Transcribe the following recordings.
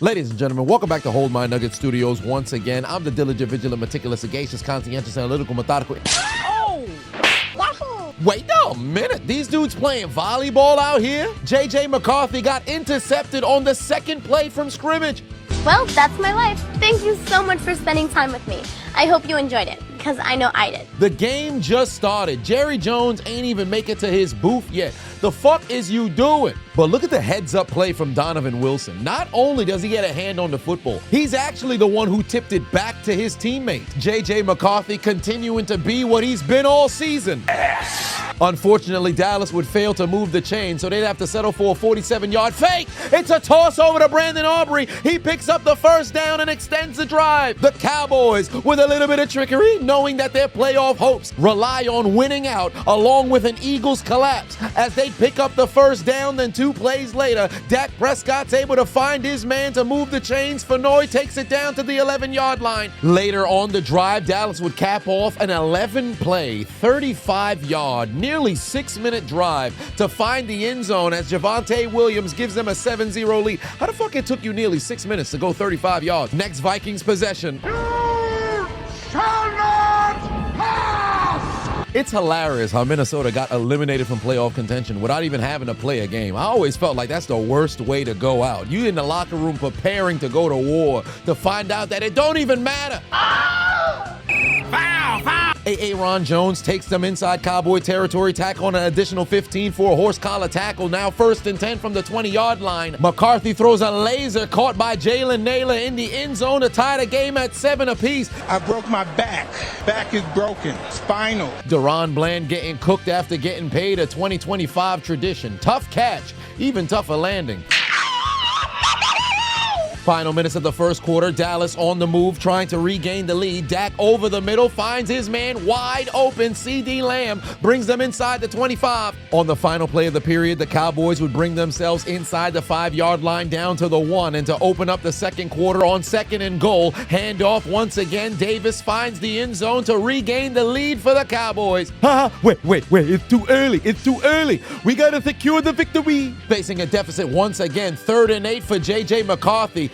Ladies and gentlemen, welcome back to Hold My Nugget Studios once again. I'm the diligent, vigilant, meticulous, sagacious, conscientious, analytical, methodical. Oh! Wait a minute. These dudes playing volleyball out here? JJ McCarthy got intercepted on the second play from scrimmage. Well, that's my life. Thank you so much for spending time with me. I hope you enjoyed it, because I know I did. The game just started. Jerry Jones ain't even make it to his booth yet. The fuck is you doing? But look at the heads-up play from Donovan Wilson. Not only does he get a hand on the football, he's actually the one who tipped it back to his teammate. JJ McCarthy continuing to be what he's been all season. Unfortunately, Dallas would fail to move the chain, so they'd have to settle for a 47-yard fake. It's a toss over to Brandon Aubrey. He picks up the first down and extends the drive. The Cowboys, with a little bit of trickery, knowing that their playoff hopes rely on winning out, along with an Eagles collapse. As they pick up the first down, then 2 plays later, Dak Prescott's able to find his man to move the chains. Fenoy takes it down to the 11-yard line. Later on the drive, Dallas would cap off an 11-play, 35-yard, nearly 6-minute drive to find the end zone as Javonte Williams gives them a 7-0 lead. How the fuck it took you nearly 6 minutes to go 35 yards? Next Vikings possession. It's hilarious how Minnesota got eliminated from playoff contention without even having to play a game. I always felt like that's the worst way to go out. You in the locker room preparing to go to war to find out that it don't even matter. Foul, foul. Aaron Jones takes them inside Cowboy territory, tack on an additional 15 for a horse collar tackle. Now 1st and 10 from the 20-yard line. McCarthy throws a laser caught by Jalen Naylor in the end zone to tie the game at 7 apiece. I broke my back. Back is broken. Spinal. Deron Bland getting cooked after getting paid, a 2025 tradition. Tough catch, even tougher landing. Final minutes of the first quarter, Dallas on the move, trying to regain the lead. Dak over the middle, finds his man wide open. CD Lamb brings them inside the 25. On the final play of the period, the Cowboys would bring themselves inside the 5-yard line down to the 1. And to open up the second quarter on 2nd and goal, handoff once again. Davis finds the end zone to regain the lead for the Cowboys. Wait, it's too early. It's too early. We got to secure the victory. Facing a deficit once again, 3rd and 8 for JJ McCarthy.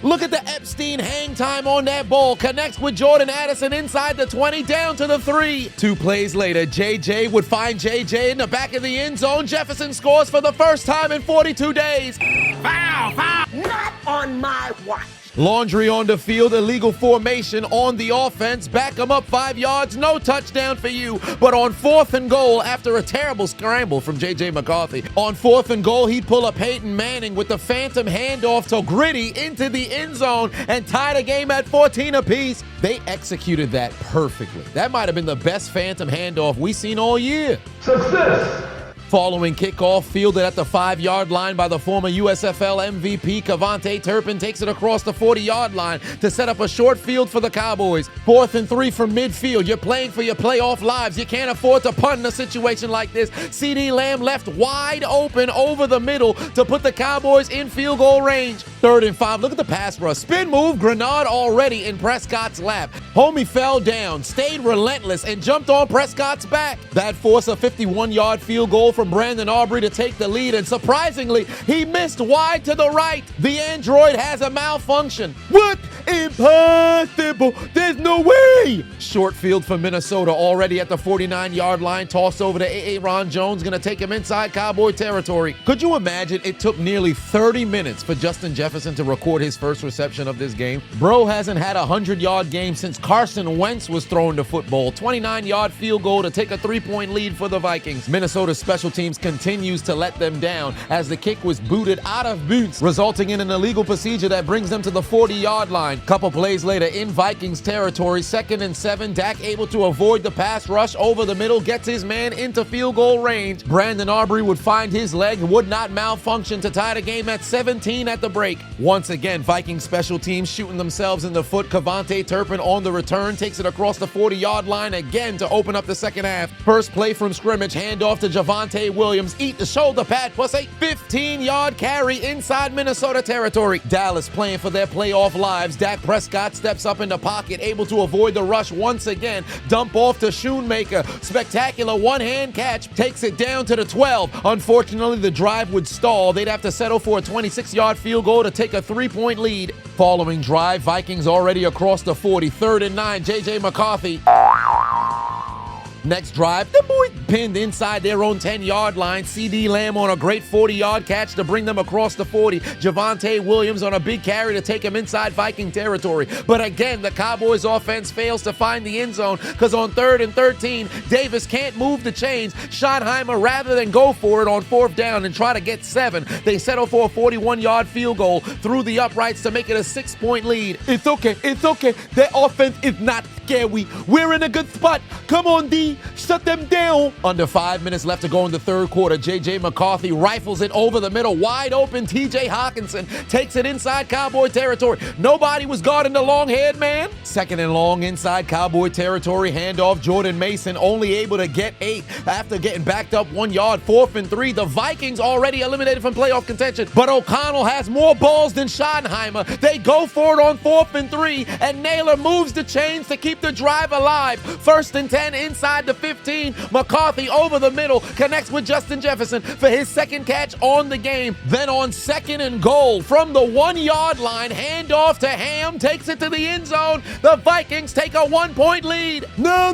Look at the Epstein hang time on that ball. Connects with Jordan Addison inside the 20, down to the 3. 2 plays later, JJ would find JJ in the back of the end zone. Jefferson scores for the first time in 42 days. Foul, foul. Not on my watch. Laundry on the field, illegal formation on the offense. Back him up 5 yards, no touchdown for you. But on 4th and goal, after a terrible scramble from J.J. McCarthy, on 4th and goal, he'd pull up Peyton Manning with the phantom handoff to Gritty into the end zone and tie the game at 14 apiece. They executed that perfectly. That might have been the best phantom handoff we've seen all year. Success! Following kickoff, fielded at the 5-yard line by the former USFL MVP, Cavante Turpin takes it across the 40-yard line to set up a short field for the Cowboys. 4th and 3 from midfield. You're playing for your playoff lives. You can't afford to punt in a situation like this. CD Lamb left wide open over the middle to put the Cowboys in field goal range. 3rd and 5. Look at the pass rush. Spin move, Grenard already in Prescott's lap. Homie fell down, stayed relentless, and jumped on Prescott's back. That forced a 51-yard field goal from Brandon Aubrey to take the lead, and surprisingly, he missed wide to the right. The Android has a malfunction. What? Impossible. There's no way. Short field for Minnesota, already at the 49-yard line. Tossed over to Aaron Jones, going to take him inside Cowboy territory. Could you imagine it took nearly 30 minutes for Justin Jefferson to record his first reception of this game? Bro hasn't had a 100-yard game since Carson Wentz was throwing the football. 29-yard field goal to take a 3-point lead for the Vikings. Minnesota's special teams continues to let them down as the kick was booted out of bounds, resulting in an illegal procedure that brings them to the 40-yard line. Couple plays later in Vikings territory, 2nd and 7, Dak able to avoid the pass rush over the middle, gets his man into field goal range. Brandon Aubrey would find his leg, would not malfunction to tie the game at 17 at the break. Once again, Vikings special teams shooting themselves in the foot. Cavante Turpin on the return takes it across the 40-yard line again to open up the second half. First play from scrimmage, handoff to Javonte Williams. Eat the shoulder pad plus a 15-yard carry inside Minnesota territory. Dallas playing for their playoff lives. Dak Prescott steps up in the pocket, able to avoid the rush once again. Dump off to Schoonmaker. Spectacular one-hand catch. Takes it down to the 12. Unfortunately, the drive would stall. They'd have to settle for a 26-yard field goal to take a 3-point lead. Following drive, Vikings already across the 40. 3rd and 9, J.J. McCarthy. Next drive, the boys pinned inside their own 10-yard line. CD Lamb on a great 40-yard catch to bring them across the 40. Javonte Williams on a big carry to take him inside Viking territory. But again, the Cowboys offense fails to find the end zone because on 3rd and 13, Davis can't move the chains. Schottenheimer, rather than go for it on 4th down and try to get 7, they settle for a 41-yard field goal through the uprights to make it a 6-point lead. It's okay. Their offense is not scary. We're in a good spot. Come on, D. Shut them down. Under 5 minutes left to go in the 3rd quarter. J.J. McCarthy rifles it over the middle. Wide open T.J. Hawkinson takes it inside Cowboy territory. Nobody was guarding the long-haired man. 2nd and long inside Cowboy territory. Handoff Jordan Mason, only able to get 8 after getting backed up 1 yard. 4th and 3. The Vikings already eliminated from playoff contention, but O'Connell has more balls than Schottenheimer. They go for it on 4th and 3, and Naylor moves the chains to keep the drive alive. 1st and 10 inside the 15. McCarthy over the middle connects with Justin Jefferson for his 2nd catch on the game. Then on 2nd and goal from the 1-yard line, handoff to Ham, takes it to the end zone. The Vikings take a 1-point lead. No.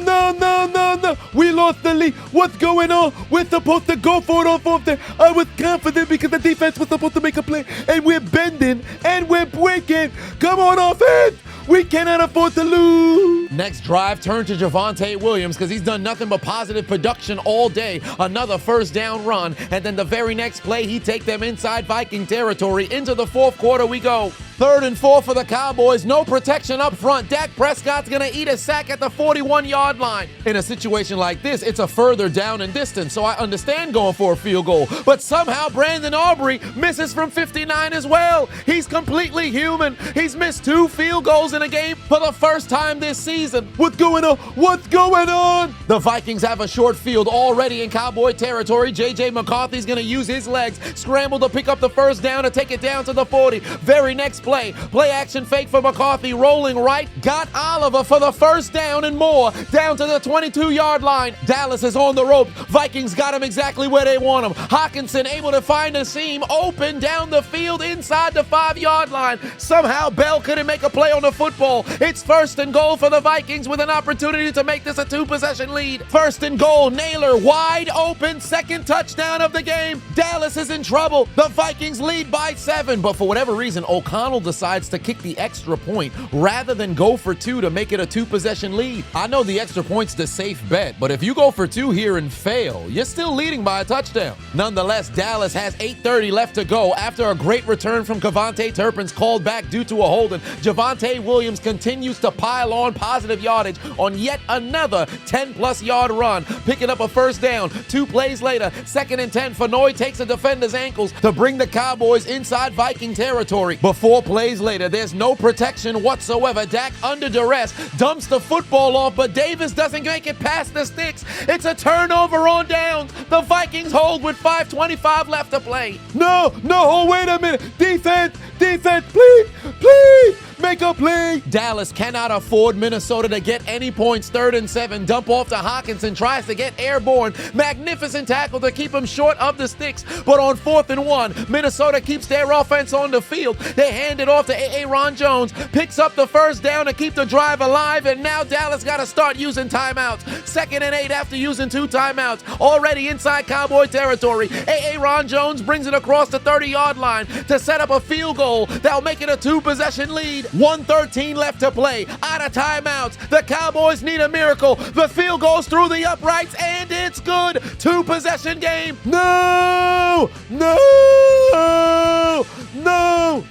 We lost the lead. What's going on? We're supposed to go for it on 4th down. I was confident because the defense was supposed to make a play, and we're bending and we're breaking. Come on, offense. We cannot afford to lose. Next drive, turn to Javonte Williams because he's done nothing but positive production all day. Another 1st down run, and then the very next play, he take them inside Viking territory. Into the 4th quarter we go. 3rd and 4 for the Cowboys. No protection up front. Dak Prescott's going to eat a sack at the 41-yard line. In a situation like this, it's a further down in distance, so I understand going for a field goal. But somehow Brandon Aubrey misses from 59 as well. He's completely human. He's missed 2 field goals in a game for the first time this season. What's going on? The Vikings have a short field already in Cowboy territory. J.J. McCarthy's going to use his legs, scramble to pick up the 1st down to take it down to the 40. Very next play action fake for McCarthy, rolling right, got Oliver for the 1st down and more, down to the 22-yard line. Dallas is on the ropes. Vikings got him exactly where they want him. Hawkinson able to find a seam, open down the field inside the 5-yard line. Somehow Bell couldn't make a play on the football. It's 1st and goal for the Vikings with an opportunity to make this a 2-possession lead. 1st and goal, Naylor wide open, 2nd touchdown of the game. Dallas is in trouble. The Vikings lead by 7, but for whatever reason, O'Connell decides to kick the extra point rather than go for 2 to make it a 2-possession lead. I know the extra point's the safe bet, but if you go for 2 here and fail, you're still leading by a touchdown. Nonetheless, Dallas has 8:30 left to go after a great return from Kevontae Turpin's called back due to a holding. Javonte Williams continues to pile on positive yardage on yet another 10-plus yard run, picking up a 1st down. 2 plays later, 2nd and 10, Fenoy takes a defender's ankles to bring the Cowboys inside Viking territory. But 4 plays later, there's no protection whatsoever. Dak under duress dumps the football off, but Davis doesn't make it past the sticks. It's a turnover on downs. The Vikings hold with 5:25 left to play. No, wait a minute. Defense, please. Make a play. Dallas cannot afford Minnesota to get any points. 3rd and 7. Dump off to Hawkinson. Tries to get airborne. Magnificent tackle to keep him short of the sticks. But on 4th and 1, Minnesota keeps their offense on the field. They hand it off to Aaron Jones. Picks up the 1st down to keep the drive alive. And now Dallas got to start using timeouts. 2nd and 8 after using 2 timeouts. Already inside Cowboy territory. Aaron Jones brings it across the 30-yard line to set up a field goal that'll make it a 2-possession lead. 1:13 left to play. Out of timeouts. The Cowboys need a miracle. The field goes through the uprights, and it's good. 2-possession game. No!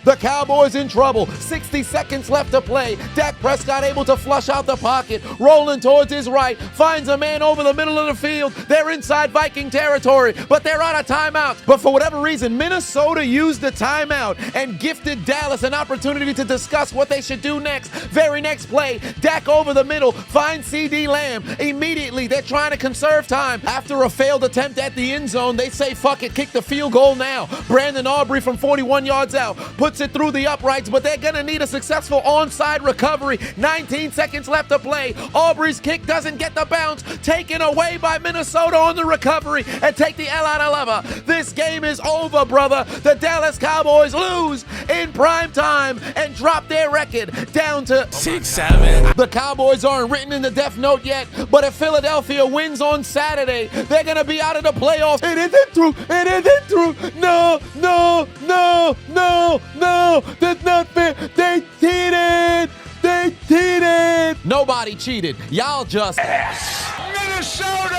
The Cowboys in trouble. 60 seconds left to play. Dak Prescott able to flush out the pocket. Rolling towards his right. Finds a man over the middle of the field. They're inside Viking territory, but they're out of timeouts. But for whatever reason, Minnesota used the timeout and gifted Dallas an opportunity to discuss what they should do next. Very next play, Dak over the middle, finds CD Lamb. Immediately, they're trying to conserve time. After a failed attempt at the end zone, they say, fuck it, kick the field goal now. Brandon Aubrey from 41 yards yards out, puts it through the uprights, but they're gonna need a successful onside recovery. 19 seconds left to play. Aubrey's kick doesn't get the bounce, taken away by Minnesota on the recovery, and take the L out of lever. This game is over, brother. The Dallas Cowboys lose in prime time and drop their record down to 6-7. The Cowboys aren't written in the death note yet, but if Philadelphia wins on Saturday, they're gonna be out of the playoffs. It isn't true. It isn't true. No, no, no, no, no. That's not fair. They cheated. They cheated. Nobody cheated. Y'all just Minnesota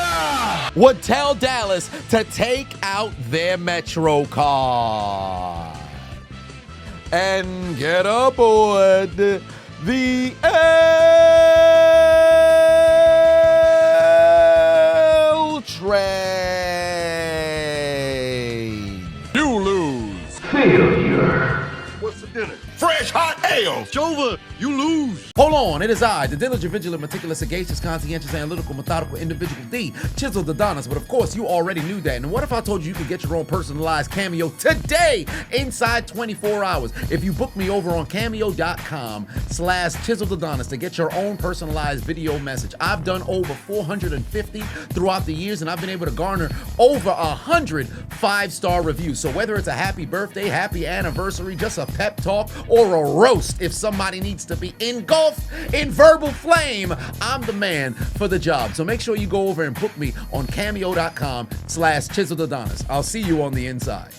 would tell Dallas to take out their Metro card and get aboard the L train. You lose. What's the dinner? Fresh hot ale. It's over. You lose. Hold on, it is I, the diligent, vigilant, meticulous, sagacious, conscientious, analytical, methodical individual D, Chiseled Adonis. But of course, you already knew that. And what if I told you you could get your own personalized Cameo today inside 24 hours? If you book me over on Cameo.com/Chiseled Adonis to get your own personalized video message. I've done over 450 throughout the years, and I've been able to garner over 100 5-star reviews. So whether it's a happy birthday, happy anniversary, just a pep talk, or a roast, if somebody needs to be engulfed in verbal flame, I'm the man for the job. So make sure you go over and book me on Cameo.com/Chiseled Adonis. I'll see you on the inside.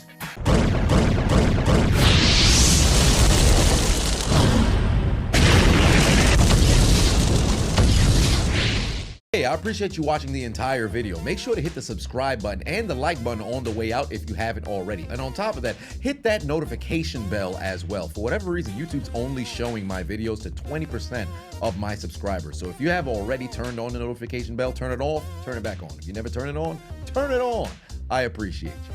Hey, I appreciate you watching the entire video. Make sure to hit the subscribe button and the like button on the way out if you haven't already. And on top of that, hit that notification bell as well. For whatever reason, YouTube's only showing my videos to 20% of my subscribers. So if you have already turned on the notification bell, turn it off, turn it back on. If you never turn it on, turn it on. I appreciate you.